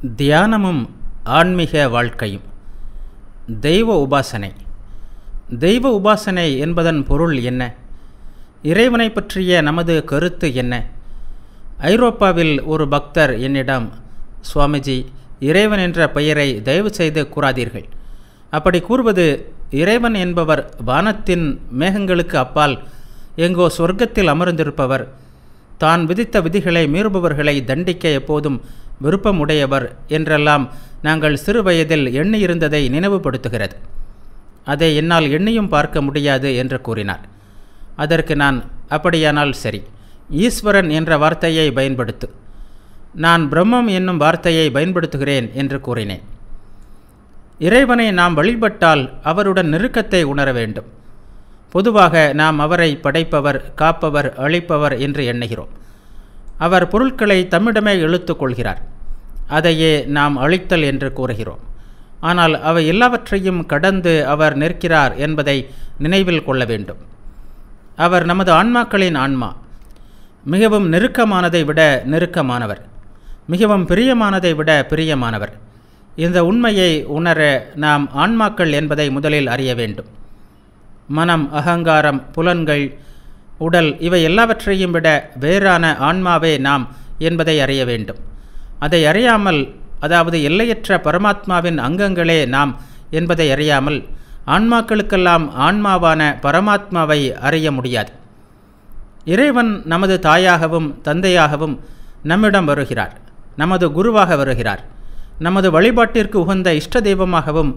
தியானமும் ஆன்மீக வாழ்க்கையும். தெய்வ உபாசனை. தெய்வ உபாசனை என்பதன் பொருள் என்ன? இறைவனை பற்றிய நமது கருத்து என்ன? ஐரோப்பாவில் ஒரு பக்தர் என்னிடம், சுவாமிஜி, இறைவன் என்ற பெயரை தயவு செய்து கூறாதீர்கள். அப்படி கூறுவது இறைவன் என்பவர் வானத்தின் மேகங்களுக்கு அப்பால் எங்கோ சொர்க்கத்தில் அமர்ந்திருப்பவர், தான் விதித்த விதிகளை மீறுபவர்களை தண்டிக்க எப்போதும் விருப்பமுடையவர் என்றெல்லாம் நாங்கள் சிறு வயதில் எண்ணியிருந்ததை நினைவுபடுத்துகிறது. அதை என்னால் எண்ணியும் பார்க்க முடியாது என்று கூறினார். அதற்கு நான், அப்படியானால் சரி, ஈஸ்வரன் என்ற வார்த்தையை பயன்படுத்து, நான் பிரம்மம் என்னும் வார்த்தையை பயன்படுத்துகிறேன் என்று கூறினேன். இறைவனை நாம் வழிபட்டால் அவருடன் நெருக்கத்தை உணர வேண்டும். பொதுவாக நாம் அவரை படைப்பவர், காப்பவர், அழிப்பவர் என்று எண்ணுகிறோம். அவர் பொருட்களை தம்மிடமே இழுத்து கொள்கிறார். அதையே நாம் அழித்தல் என்று கூறுகிறோம். ஆனால் அவை எல்லாவற்றையும் கடந்து அவர் நிற்கிறார் என்பதை நினைவில் கொள்ள வேண்டும். அவர் நமது ஆன்மாக்களின் ஆன்மா, மிகவும் நெருக்கமானதை விட நெருக்கமானவர், மிகவும் பிரியமானதை விட பிரியமானவர். இந்த உண்மையை உணர நாம் ஆன்மாக்கள் என்பதை முதலில் அறிய வேண்டும். மனம், அகங்காரம், புலன்கள், உடல் இவை எல்லாவற்றையும் விட வேறான ஆன்மாவே நாம் என்பதை அறிய வேண்டும். அதை அறியாமல், அதாவது எல்லையற்ற பரமாத்மாவின் அங்கங்களே நாம் என்பதை அறியாமல், ஆன்மாக்களுக்கெல்லாம் ஆன்மாவான பரமாத்மாவை அறிய முடியாது. இறைவன் நமது தாயாகவும் தந்தையாகவும் நம்மிடம் வருகிறார், நமது குருவாக வருகிறார், நமது வழிபாட்டிற்கு உகந்த இஷ்ட தெய்வமாகவும்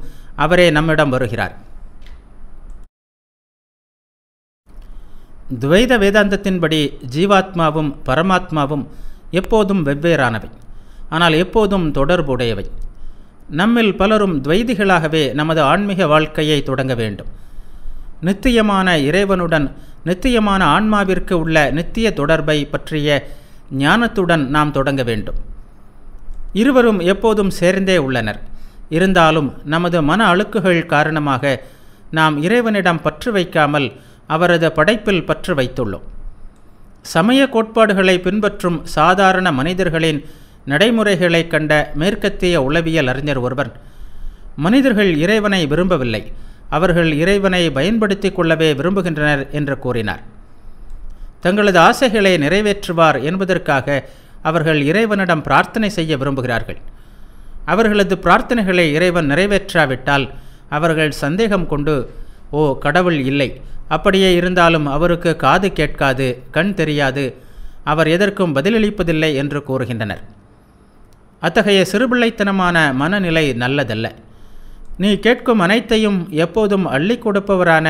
அவரே நம்மிடம் வருகிறார். துவைத வேதாந்தத்தின்படி ஜீவாத்மாவும் பரமாத்மாவும் எப்போதும் வெவ்வேறானவை, ஆனால் எப்போதும் தொடர்புடையவை. நம்மில் பலரும் துவைதிகளாகவே நமது ஆன்மீக வாழ்க்கையை தொடங்க வேண்டும். நித்தியமான இறைவனுடன் நித்தியமான ஆன்மாவிற்கு உள்ள நித்திய தொடர்பை பற்றிய ஞானத்துடன் நாம் தொடங்க வேண்டும். இருவரும் எப்போதும் சேர்ந்தே உள்ளனர். இருந்தாலும் நமது மன அழுக்குகள் காரணமாக நாம் இறைவனிடம் பற்று வைக்காமல் அவரது படைப்பில் பற்று வைத்துள்ளோம். சமய கோட்பாடுகளை பின்பற்றும் சாதாரண மனிதர்களின் நடைமுறைகளை கண்ட மேற்கத்திய உளவியல் அறிஞர் ஒருவர், மனிதர்கள் இறைவனை விரும்பவில்லை, அவர்கள் இறைவனை பயன்படுத்தி கொள்ளவே விரும்புகின்றனர் என்று கூறினார். தங்களது ஆசைகளை நிறைவேற்றுவார் என்பதற்காக அவர்கள் இறைவனிடம் பிரார்த்தனை செய்ய விரும்புகிறார்கள். அவர்களது பிரார்த்தனைகளை இறைவன் நிறைவேற்றாவிட்டால் அவர்கள் சந்தேகம் கொண்டு, ஓ, கடவுள் இல்லை, அப்படியே இருந்தாலும் அவருக்கு காது கேட்காது, கண் தெரியாது, அவர் எதற்கும் பதிலளிப்பதில்லை என்று கூறுகின்றனர். அத்தகைய சிறுபிள்ளைத்தனமான மனநிலை நல்லதல்ல. நீ கேட்கும் அனைத்தையும் எப்போதும் அள்ளி கொடுப்பவரான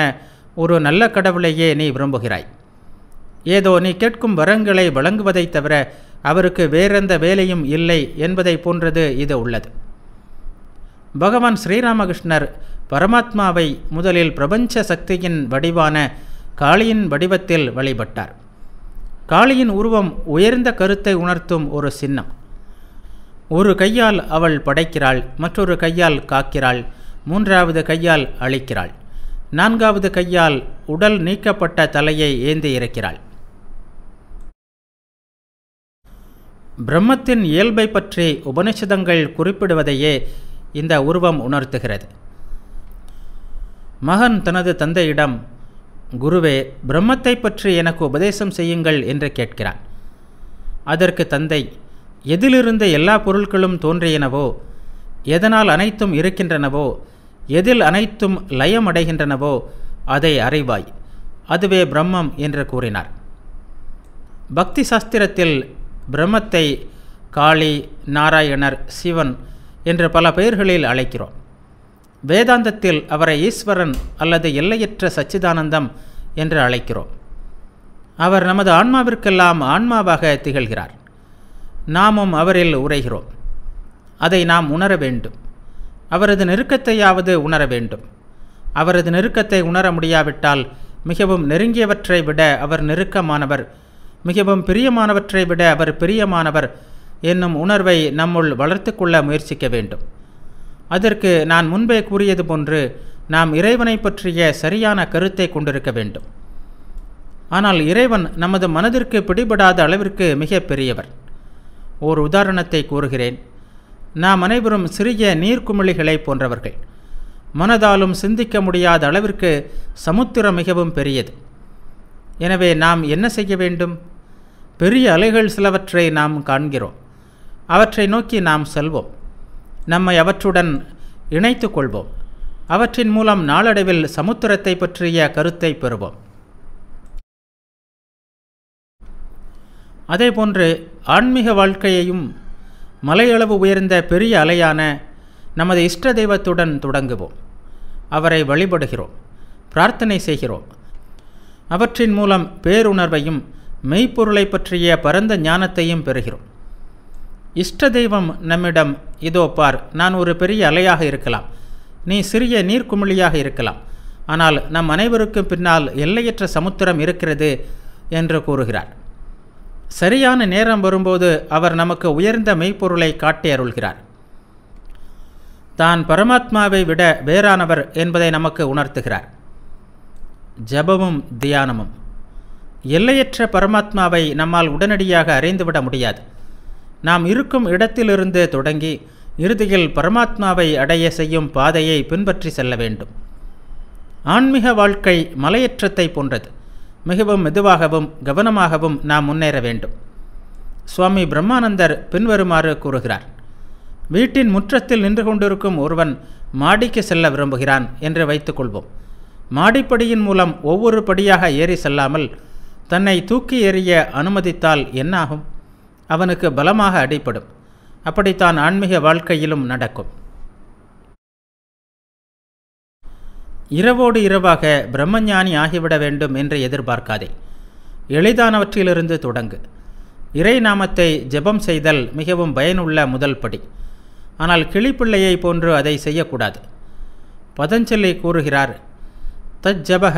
ஒரு நல்ல கடவுளையே நீ விரும்புகிறாய். ஏதோ நீ கேட்கும் வரங்களை வழங்குவதைத் தவிர அவருக்கு வேறெந்த வேலையும் இல்லை என்பதை போன்றது இது உள்ளது. பகவான் ஸ்ரீராமகிருஷ்ணர் பரமாத்மாவை முதலில் பிரபஞ்ச சக்தியின் வடிவான காளியின் வடிவத்தில் வழிபட்டார். காளியின் உருவம் உயர்ந்த கருத்தை உணர்த்தும் ஒரு சின்னம். ஒரு கையால் அவள் படைக்கிறாள், மற்றொரு கையால் காக்கிறாள், மூன்றாவது கையால் அழிக்கிறாள், நான்காவது கையால் உடல் நீக்கப்பட்ட தலையை ஏந்தி இருக்கிறாள். பிரம்மத்தின் இயல்பை பற்றி உபனிஷதங்கள் குறிப்பிடுவதையே இந்த உருவம் உணர்த்துகிறது. மகன் தனது தந்தையிடம், குருவே, பிரம்மத்தை பற்றி எனக்கு உபதேசம் செய்யுங்கள் என்று கேட்கிறான். அதற்கு தந்தை, எதிலிருந்து எல்லா பொருட்களும் தோன்றியனவோ, எதனால் அனைத்தும் இருக்கின்றனவோ, எதில் அனைத்தும் லயமடைகின்றனவோ அதை அறிவாய், அதுவே பிரம்மம் என்று கூறினார். பக்தி சாஸ்திரத்தில் பிரம்மத்தை காளி, நாராயணர், சிவன் என்று பல பெயர்களில் அழைக்கிறோம். வேதாந்தத்தில் அவரை ஈஸ்வரன் அல்லது எல்லையற்ற சச்சிதானந்தம் என்று அழைக்கிறோம். அவர் நமது ஆன்மாவிற்கெல்லாம் ஆன்மாவாக திகழ்கிறார். நாமும் அவரில் உரைகிறோம். அதை நாம் உணர வேண்டும். அவரது நெருக்கத்தையாவது உணர வேண்டும். அவரது நெருக்கத்தை உணர முடியாவிட்டால் மிகவும் நெருங்கியவற்றை விட அவர் நெருக்கமானவர், மிகவும் பிரியமானவற்றை விட அவர் பிரியமானவர் என்னும் உணர்வை நம்முள் வளர்த்து கொள்ள முயற்சிக்க வேண்டும். அதற்கு நான் முன்பே கூறியது போன்று நாம் இறைவனை பற்றிய சரியான கருத்தை கொண்டிருக்க வேண்டும். ஆனால் இறைவன் நமது மனதிற்கு பிடிபடாத அளவிற்கு மிக பெரியவர். ஓர் உதாரணத்தை கூறுகிறேன். நாம் அனைவரும் சிறிய நீர்க்குமிழிகளை போன்றவர்கள். மனதாலும் சிந்திக்க முடியாத அளவிற்கு சமுத்திரம் மிகவும் பெரியது. எனவே நாம் என்ன செய்ய வேண்டும்? பெரிய அலைகள் சிலவற்றை நாம் காண்கிறோம். அவற்றை நோக்கி நாம் செல்வோம். நம்மை அவற்றுடன் இணைத்து கொள்வோம். அவற்றின் மூலம் நாளடைவில் சமுத்திரத்தை பற்றிய கருத்தை பெறுவோம். அதேபோன்று ஆன்மீக வாழ்க்கையையும் மலையளவு உயர்ந்த பெரிய அலையான நமது இஷ்ட தெய்வத்துடன் தொடங்குவோம். அவரை வழிபடுகிறோம், பிரார்த்தனை செய்கிறோம். அவற்றின் மூலம் பேருணர்வையும் மெய்ப்பொருளை பற்றிய பரந்த ஞானத்தையும் பெறுகிறோம். இஷ்ட தெய்வம் நம்மிடம், இதோ பார், நான் ஒரு பெரிய அலையாக இருக்கலாம், நீ சிறிய நீர்க்குமிழியாக இருக்கலாம், ஆனால் நம் அனைவருக்கும் பின்னால் எல்லையற்ற சமுத்திரம் இருக்கிறது என்று கூறுகிறார். சரியான நேரம் வரும்போது அவர் நமக்கு உயர்ந்த மெய்ப்பொருளை காட்டி அருள்கிறார். தான் பரமாத்மாவை விட வேறானவர் என்பதை நமக்கு உணர்த்துகிறார். ஜபமும் தியானமும். எல்லையற்ற பரமாத்மாவை நம்மால் உடனடியாக அறிந்துவிட முடியாது. நாம் இருக்கும் இடத்திலிருந்து தொடங்கி இறுதியில் பரமாத்மாவை அடைய செய்யும் பாதையை பின்பற்றி செல்ல வேண்டும். ஆன்மீக வாழ்க்கை மலையேற்றத்தை போன்றது. மிகவும் மெதுவாகவும் கவனமாகவும் நாம் முன்னேற வேண்டும். சுவாமி பிரம்மானந்தர் பின்வருமாறு கூறுகிறார். வீட்டின் முற்றத்தில் நின்று கொண்டிருக்கும் ஒருவன் மாடிக்கு செல்ல விரும்புகிறான் என்று வைத்துக்கொள்வோம். மாடிப்படியின் மூலம் ஒவ்வொரு படியாக ஏறி செல்லாமல் தன்னை தூக்கி எறிய அனுமதித்தால் என்னாகும்? அவனுக்கு பலமாக அடிபடும். அப்படித்தான் ஆன்மீக வாழ்க்கையிலும் நடக்கும். இரவோடு இரவாக பிரம்மஞானி ஆகிவிட வேண்டும் என்று எதிர்பார்க்காதே. எளிதானவற்றிலிருந்து தொடங்கு. இறை நாமத்தை ஜெபம் செய்தல் மிகவும் பயனுள்ள முதல் படி. ஆனால் கிளிப்பிள்ளையை போன்று அதை செய்யக்கூடாது. பதஞ்சலி கூறுகிறார், தஜ்ஜபக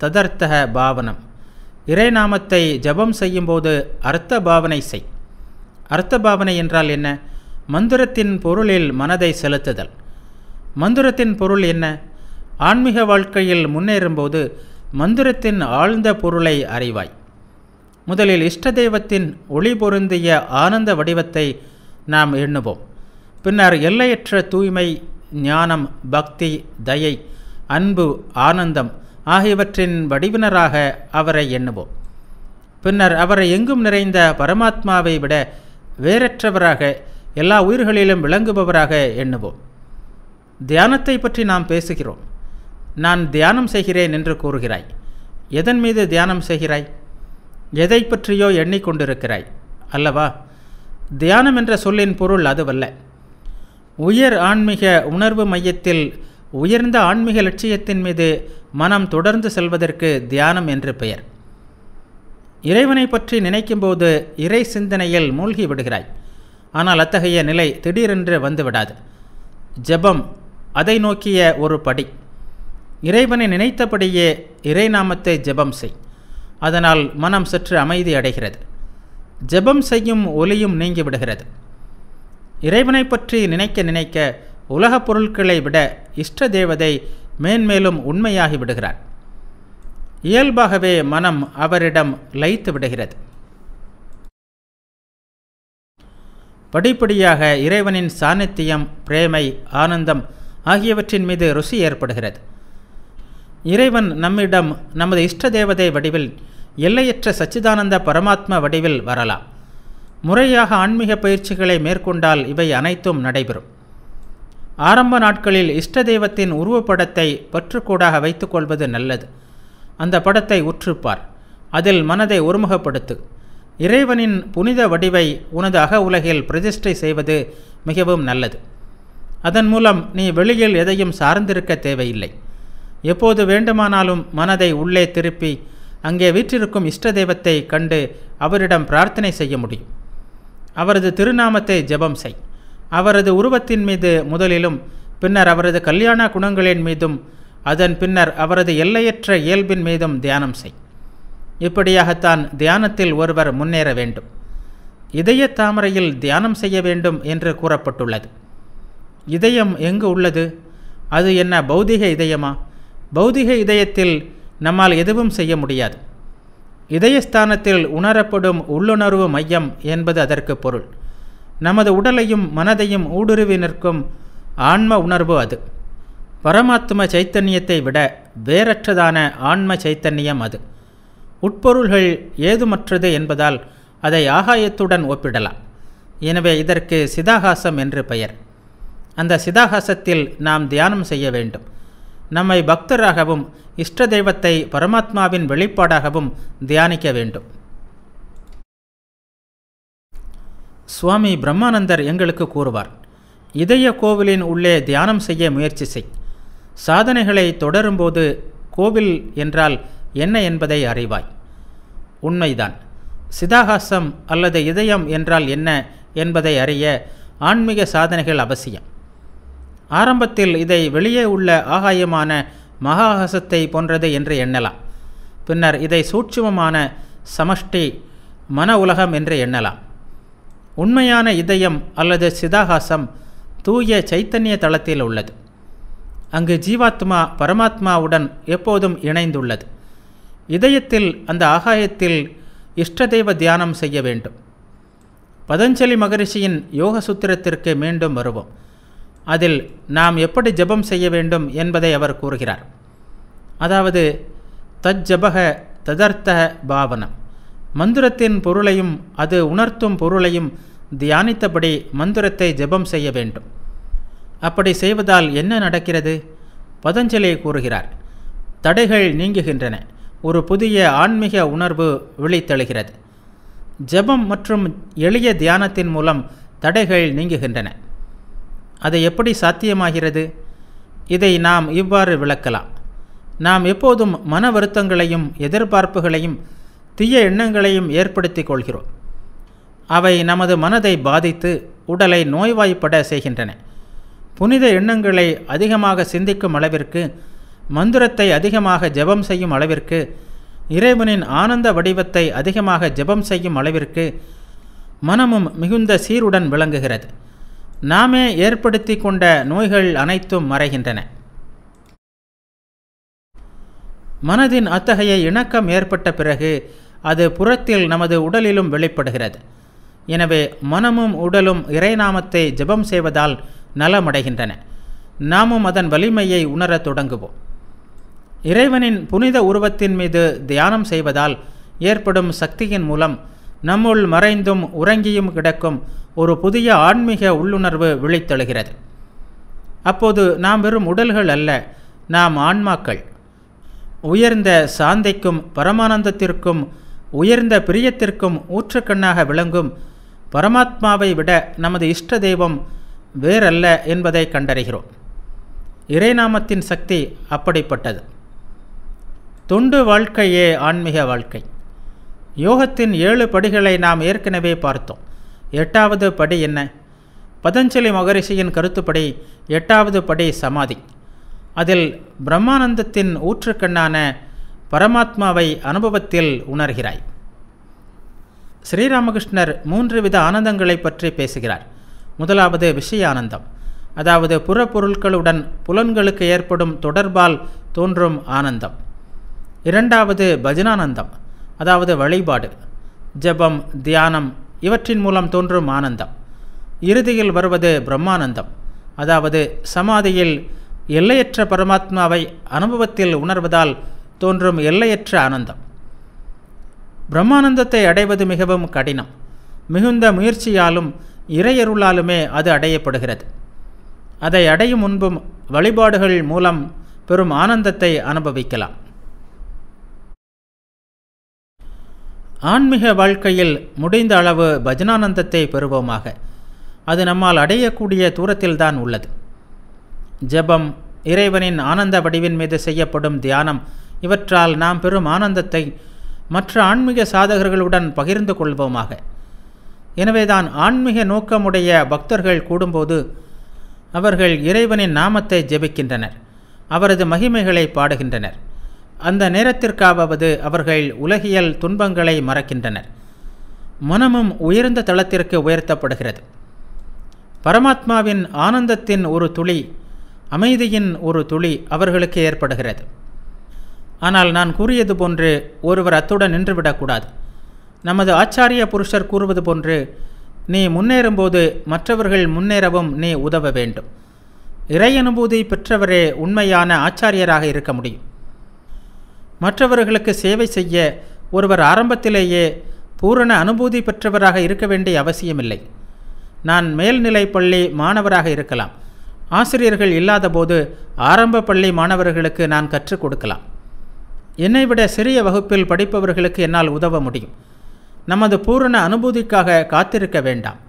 ததர்த்தக பாவனம். இறை நாமத்தை ஜபம் செய்யும்போது அர்த்த பாவனை செய். அர்த்த பாவனை என்றால் என்ன? மந்திரத்தின் பொருளில் மனதை செலுத்துதல். மந்திரத்தின் பொருள் என்ன? ஆன்மீக வாழ்க்கையில் முன்னேறும்போது மந்திரத்தின் ஆழ்ந்த பொருளை அறிவாய். முதலில் இஷ்ட தெய்வத்தின் ஒளி பொருந்திய ஆனந்த வடிவத்தை நாம் எண்ணுவோம். பின்னர் எல்லையற்ற தூய்மை, ஞானம், பக்தி, தயை, அன்பு, ஆனந்தம் ஆகியவற்றின் வடிவினராக அவரை எண்ணுவோம். பின்னர் அவரை எங்கும் நிறைந்த பரமாத்மாவை விட வேறற்றவராக, எல்லா உயிர்களிலும் விளங்குபவராக எண்ணுவோம். தியானத்தை பற்றி நாம் பேசுகிறோம். நான் தியானம் செய்கிறேன் என்று கூறுகிறாய். எதன் மீது தியானம் செய்கிறாய்? எதை பற்றியோ எண்ணிக்கொண்டிருக்கிறாய் அல்லவா? தியானம் என்ற சொல்லின் பொருள் அதுவல்ல. உயர் ஆன்மீக உணர்வு மையத்தில் உயர்ந்த ஆன்மீக லட்சியத்தின் மீது மனம் தொடர்ந்து செல்வதற்கு தியானம் என்று பெயர். இறைவனை பற்றி நினைக்கும்போது இறை சிந்தனையில் மூழ்கி விடுகிறாய். ஆனால் அத்தகைய நிலை திடீரென்று வந்துவிடாது. ஜெபம் அதை நோக்கிய ஒரு படி. இறைவனை நினைத்தபடியே இறை நாமத்தை ஜெபம் செய். அதனால் மனம் சற்று அமைதி அடைகிறது. ஜெபம் செய்யும் ஒலியும் நீங்கிவிடுகிறது. இறைவனை பற்றி நினைக்க நினைக்க உலகப் பொருட்களை விட இஷ்ட தேவதை மேன்மேலும் உண்மையாகி விடுகிறார். இயல்பாகவே மனம் அவரிடம் லயித்து விடுகிறது. படிப்படியாக இறைவனின் சாநித்தியம், பிரேமை, ஆனந்தம் ஆகியவற்றின் மீது ருசி ஏற்படுகிறது. இறைவன் நம்மிடம் நமது இஷ்ட தேவதை வடிவில், எல்லையற்ற சச்சிதானந்த பரமாத்மா வடிவில் வரலாம். முறையாக ஆன்மீக பயிற்சிகளை மேற்கொண்டால் இவை அனைத்தும் நடைபெறும். ஆரம்ப நாட்களில் இஷ்ட தெய்வத்தின் உருவப்படத்தை பற்றுக்கூடாக வைத்துக்கொள்வது நல்லது. அந்த படத்தை உற்றுப்பார். அதில் மனதை ஒருமுகப்படுத்து. இறைவனின் புனித வடிவை உனது அக உலகில் பிரதிஷ்டை செய்வது மிகவும் நல்லது. அதன் மூலம் நீ வெளியில் எதையும் சார்ந்திருக்க தேவையில்லை. எப்போது வேண்டுமானாலும் மனதை உள்ளே திருப்பி அங்கே வீற்றிருக்கும் இஷ்ட தெய்வத்தை கண்டு அவரிடம் பிரார்த்தனை செய்ய முடியும். அவரது திருநாமத்தை ஜெபம் செய். அவரது உருவத்தின் மீது முதலிலும், பின்னர் அவரது கல்யாண குணங்களின் மீதும், அதன் பின்னர் அவரது எல்லையற்ற இயல்பின் மீதும் தியானம் செய். இப்படியாகத்தான் தியானத்தில் ஒருவர் முன்னேற வேண்டும். இதய தாமரையில் தியானம் செய்ய வேண்டும் என்று கூறப்பட்டுள்ளது. இதயம் எங்கு உள்ளது? அது என்ன பௌதிக இதயமா? பௌதிக இதயத்தில் நம்மால் எதுவும் செய்ய முடியாது. இதயஸ்தானத்தில் உணரப்படும் உள்ளுணர்வு மையம் என்பது அதற்கு பொருள். நமது உடலையும் மனதையும் ஊடுருவி நிற்கும் ஆன்ம உணர்வு அது. பரமாத்ம சைத்தன்யத்தை விட வேறற்றதான ஆன்ம சைத்தன்யம் அது. உட்பொருள்கள் ஏதுமற்றது என்பதால் அதை ஆகாயத்துடன் ஒப்பிடலாம். எனவே இதற்கு சிதாகாசம் என்று பெயர். அந்த சிதாகாசத்தில் நாம் தியானம் செய்ய வேண்டும். நம்மை பக்தராகவும் இஷ்ட தெய்வத்தை பரமாத்மாவின் வெளிப்பாடாகவும் தியானிக்க வேண்டும். சுவாமி பிரம்மானந்தர் எங்களுக்கு கூறுவார், இதய கோவிலின் உள்ளே தியானம் செய்ய முயற்சி செய். சாதனைகளை தொடரும்போது கோவில் என்றால் என்ன என்பதை அறிவாய். உண்மைதான். சிதாகாசம் அல்லது இதயம் என்றால் என்ன என்பதை அறிய ஆன்மீக சாதனைகள் அவசியம். ஆரம்பத்தில் இதை வெளியே உள்ள ஆகாயமான மகாகாசத்தை போன்றது என்று எண்ணலாம். பின்னர் இதை சூட்சுமமான சமஷ்டி மன உலகம் என்று எண்ணலாம். உண்மையான இதயம் அல்லது சிதாகாசம் தூய சைத்தன்ய தளத்தில் உள்ளது. அங்கு ஜீவாத்மா பரமாத்மாவுடன் எப்போதும் இணைந்துள்ளது. இதயத்தில் அந்த ஆகாயத்தில் இஷ்டதெய்வ தியானம் செய்ய வேண்டும். பதஞ்சலி மகரிஷியின் யோக சூத்திரத்திற்கு மீண்டும் வருவோம். அதில் நாம் எப்படி ஜபம் செய்ய வேண்டும் என்பதை அவர் கூறுகிறார். அதாவது தஜ்ஜபக ததர்த்த பாவனம். மந்திரத்தின் பொருளையும் அது உணர்த்தும் பொருளையும் தியானித்தபடி மந்திரத்தை ஜபம் செய்ய வேண்டும். அப்படி செய்வதால் என்ன நடக்கிறது? பதஞ்சலி கூறுகிறார், தடைகள் நீங்குகின்றன. ஒரு புதிய ஆன்மீக உணர்வு விழித்தெழுகிறது. ஜபம் மற்றும் எளிய தியானத்தின் மூலம் தடைகள் நீங்குகின்றன. அது எப்படி சாத்தியமாகிறது? இதை நாம் இவ்வாறு விளக்கலாம். நாம் எப்போதும் மன வருத்தங்களையும் எதிர்பார்ப்புகளையும் தீய எண்ணங்களையும் ஏற்படுத்தி கொள்கிறோம். அவை நமது மனதை பாதித்து உடலை நோய்வாய்ப்பட செய்கின்றன. புனித எண்ணங்களை அதிகமாக சிந்திக்கும் அளவிற்கு, மந்திரத்தை அதிகமாக ஜெபம் செய்யும் அளவிற்கு, இறைவனின் ஆனந்த வடிவத்தை அதிகமாக ஜெபம் செய்யும் அளவிற்கு மனமும் மிகுந்த சீருடன் விளங்குகிறது. நாமே ஏற்படுத்தி கொண்ட நோய்கள் அனைத்தும் மறைகின்றன. மனதின் அத்தகைய இணக்கம் ஏற்பட்ட பிறகு அது புறத்தில் நமது உடலிலும் வெளிப்படுகிறது. எனவே மனமும் உடலும் இறைநாமத்தை ஜெபம் செய்வதால் நலமடைகின்றன. நாமும் அதன் வலிமையை உணரத் தொடங்குவோம். இறைவனின் புனித உருவத்தின் மீது தியானம் செய்வதால் ஏற்படும் சக்தியின் மூலம் நம்முள் மறைந்தும் உறங்கியும் கிடக்கும் ஒரு புதிய ஆன்மீக உள்ளுணர்வு விழித்தெழுகிறது. அப்போது நாம் வெறும் உடல்கள் அல்ல, நாம் ஆன்மாக்கள். உயர்ந்த சாந்திக்கும் பரமானந்தத்திற்கும் உயர்ந்த பிரியத்திற்கும் ஊற்றுக்கண்ணாக விளங்கும் பரமாத்மாவை விட நமது இஷ்ட தெய்வம் வேறல்ல என்பதை கண்டறிகிறோம். இறைநாமத்தின் சக்தி அப்படிப்பட்டது. தொண்டு வாழ்க்கையே ஆன்மீக வாழ்க்கை. யோகத்தின் 7 படிகளை நாம் ஏற்கனவே பார்த்தோம். 8வது படி என்ன? பதஞ்சலி மகரிஷியின் கருத்துப்படி 8வது படி சமாதி. அதில் பிரம்மானந்தத்தின் ஊற்றுக்கண்ணான பரமாத்மாவை அனுபவத்தில் உணர்கிறாய். ஸ்ரீராமகிருஷ்ணர் 3 வித ஆனந்தங்களை பற்றி பேசுகிறார். முதலாவது விஷய ஆனந்தம், அதாவது புறப்பொருட்களுடன் புலன்களுக்கு ஏற்படும் தொடர்பால் தோன்றும் ஆனந்தம். 2வது பஜனானந்தம், அதாவது வழிபாடு, ஜபம், தியானம் இவற்றின் மூலம் தோன்றும் ஆனந்தம். இறுதியில் வருவது பிரம்மானந்தம், அதாவது சமாதியில் எல்லையற்ற பரமாத்மாவை அனுபவத்தில் உணர்வதால் தோன்றும் எல்லையற்ற ஆனந்தம். பிரம்மானந்தத்தை அடைவது மிகவும் கடினம். மிகுந்த முயற்சியாலும் இறையருளாலுமே அது அடையப்படுகிறது. அதை அடையும் முன்பும் வழிபாடுகள் மூலம் பெரும் ஆனந்தத்தை அனுபவிக்கலாம். ஆன்மீக வாழ்க்கையில் முடிந்த அளவு பஜனானந்தத்தை பெறுவோமாக. அது நம்மால் அடையக்கூடிய தூரத்தில்தான் உள்ளது. ஜபம், இறைவனின் ஆனந்த வடிவின் மீது செய்யப்படும் தியானம் இவற்றால் நாம் பெறும் ஆனந்தத்தை மற்ற ஆன்மீக சாதகர்களுடன் பகிர்ந்து கொள்வோமாக. எனவேதான் ஆன்மீக நோக்கமுடைய பக்தர்கள் கூடும்போது அவர்கள் இறைவனின் நாமத்தை ஜெபிக்கின்றனர், அவரது மகிமைகளை பாடுகின்றனர். அந்த நேரத்திற்காவது அவர்கள் உலகியல் துன்பங்களை மறக்கின்றனர். மனமும் உயர்ந்த தளத்திற்கு உயர்த்தப்படுகிறது. பரமாத்மாவின் ஆனந்தத்தின் ஒரு துளி, அமைதியின் ஒரு துளி அவர்களுக்கு ஏற்படுகிறது. ஆனால் நான் கூறியது போன்று ஒருவர் அத்துடன் நின்றுவிடக்கூடாது. நமது ஆச்சாரிய புருஷர் கூறுவது போன்று நீ முன்னேறும்போது மற்றவர்கள் முன்னேறவும் நீ உதவ வேண்டும். இறை அனுபூதி பெற்றவரே உண்மையான ஆச்சாரியராக இருக்க முடியும். மற்றவர்களுக்கு சேவை செய்ய ஒருவர் ஆரம்பத்திலேயே பூரண அனுபூதி பெற்றவராக இருக்க வேண்டிய அவசியமில்லை. நான் மேல்நிலை பள்ளி மாணவராக இருக்கலாம். ஆசிரியர்கள் இல்லாத போது ஆரம்ப பள்ளி மாணவர்களுக்கு நான் கற்றுக் கொடுக்கலாம். என்னை விட சிறிய வகுப்பில் படிப்பவர்களுக்கு என்னால் உதவ முடியும். நமது பூரண அனுபூதிக்காக காத்திருக்க வேண்டாம்.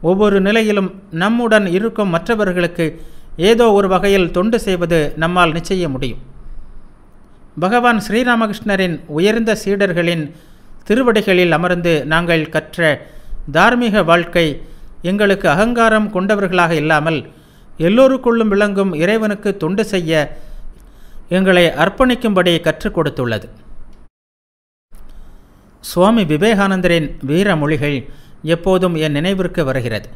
ஒவ்வொரு நிலையிலும் நம்முடன் இருக்கும் மற்றவர்களுக்கு ஏதோ ஒரு வகையில் தொண்டு செய்வது நம்மால் நிச்சய முடியும். பகவான் ஸ்ரீராமகிருஷ்ணரின் உயர்ந்த சீடர்களின் திருவடிகளில் அமர்ந்து நாங்கள் கற்ற தார்மீக வாழ்க்கை எங்களுக்கு அகங்காரம் கொண்டவர்களாக இல்லாமல் எல்லோருக்குள்ளும் விளங்கும் இறைவனுக்கு தொண்டு செய்ய எங்களை அர்ப்பணிக்கும்படி கற்றுக் கொடுத்துள்ளது. சுவாமி விவேகானந்தரின் வீர மொழிகள் எப்போதும் என் நினைவிற்கு வருகிறது.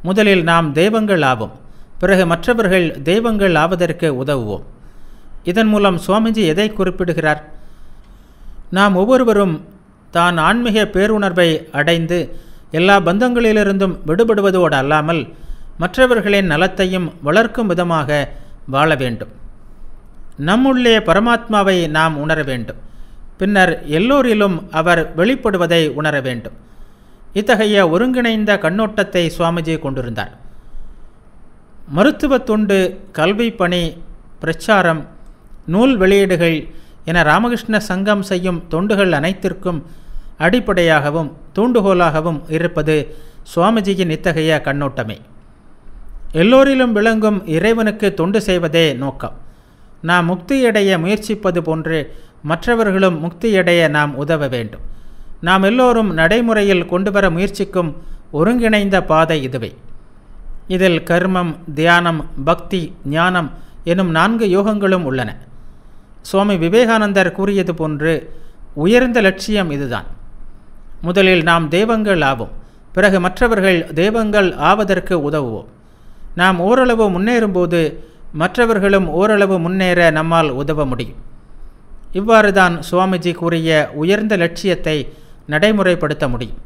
முதலில் நாம் தெய்வங்கள் ஆவோம், பிறகு மற்றவர்கள் தெய்வங்கள் ஆவதற்கு உதவுவோம். இதன் மூலம் சுவாமிஜி எதை குறிப்பிடுகிறார்? நாம் ஒவ்வொருவரும் தான் ஆன்மீக பேருணர்வை அடைந்து எல்லா பந்தங்களிலிருந்தும் விடுபடுவதோடு அல்லாமல் மற்றவர்களின் நலத்தையும் வளர்க்கும் விதமாக வாழ வேண்டும். நம்முள்ளே பரமாத்மாவை நாம் உணர வேண்டும். பின்னர் எல்லோரிலும் அவர் வெளிப்படுவதை உணர வேண்டும். இத்தகைய ஒருங்கிணைந்த கண்ணோட்டத்தை சுவாமிஜி கொண்டிருந்தார். மருத்துவ தொண்டு, கல்வி பணி, பிரச்சாரம், நூல் வெளியீடுகள் என ராமகிருஷ்ண சங்கம் செய்யும் தொண்டுகள் அனைத்திற்கும் அடிப்படையாகவும் தூண்டுகோலாகவும் இருப்பது சுவாமிஜியின் இத்தகைய கண்ணோட்டமே. எல்லோரிலும் விளங்கும் இறைவனுக்கு தொண்டு செய்வதே நோக்கம். நாம் முக்தியடைய முயற்சிப்பது போன்று மற்றவர்களும் முக்தியடைய நாம் உதவ வேண்டும். நாம் எல்லோரும் நடைமுறையில் கொண்டு வர முயற்சிக்கும் ஒருங்கிணைந்த பாதை இதுவே. இதில் கர்மம், தியானம், பக்தி, ஞானம் எனும் 4 யோகங்களும் உள்ளன. சுவாமி விவேகானந்தர் கூறியது போன்று உயர்ந்த லட்சியம் இதுதான். முதலில் நாம் தெய்வங்கள் ஆவோம், பிறகு மற்றவர்கள் தெய்வங்கள் ஆவதற்கு உதவுவோம். நாம் ஓரளவு முன்னேறும்போது மற்றவர்களும் ஓரளவு முன்னேற நம்மால் உதவ முடியும். இவ்வாறு தான் சுவாமிஜி கூறிய உயர்ந்த லட்சியத்தை நடைமுறைப்படுத்த முடியும்.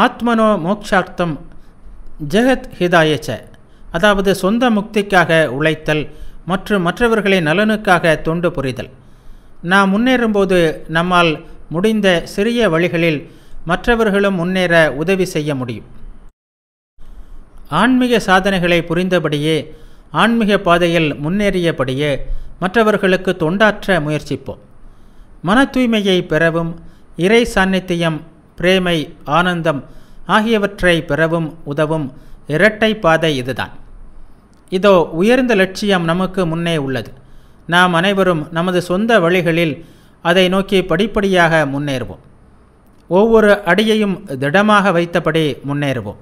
ஆத்மனோ மோக்ஷார்த்தம் ஜெகத் ஹிதாயச்ச, அதாவது சொந்த முக்திக்காக உழைத்தல் மற்றும் மற்றவர்களின் நலனுக்காக தொண்டு புரிதல். நாம் முன்னேறும்போது நம்மால் முடிந்த சிறிய வழிகளில் மற்றவர்களும் முன்னேற உதவி செய்ய முடியும். ஆன்மீக சாதனைகளை புரிந்தபடியே ஆன்மீக பாதையில் முன்னேறியபடியே மற்றவர்களுக்கு தொண்டாற்ற முயற்சிப்போம். மன தூய்மையை பெறவும் இறை சாநித்தியம், பிரேமை, ஆனந்தம் ஆகியவற்றை பெறவும் உதவும் இரட்டை பாதை இதுதான். இதோ உயர்ந்த லட்சியம் நமக்கு முன்னே உள்ளது. நாம் அனைவரும் நமது சொந்த வழிகளில் அதை நோக்கி படிப்படியாக முன்னேறுவோம். ஒவ்வொரு அடியையும் திடமாக வைத்தபடி முன்னேறுவோம்.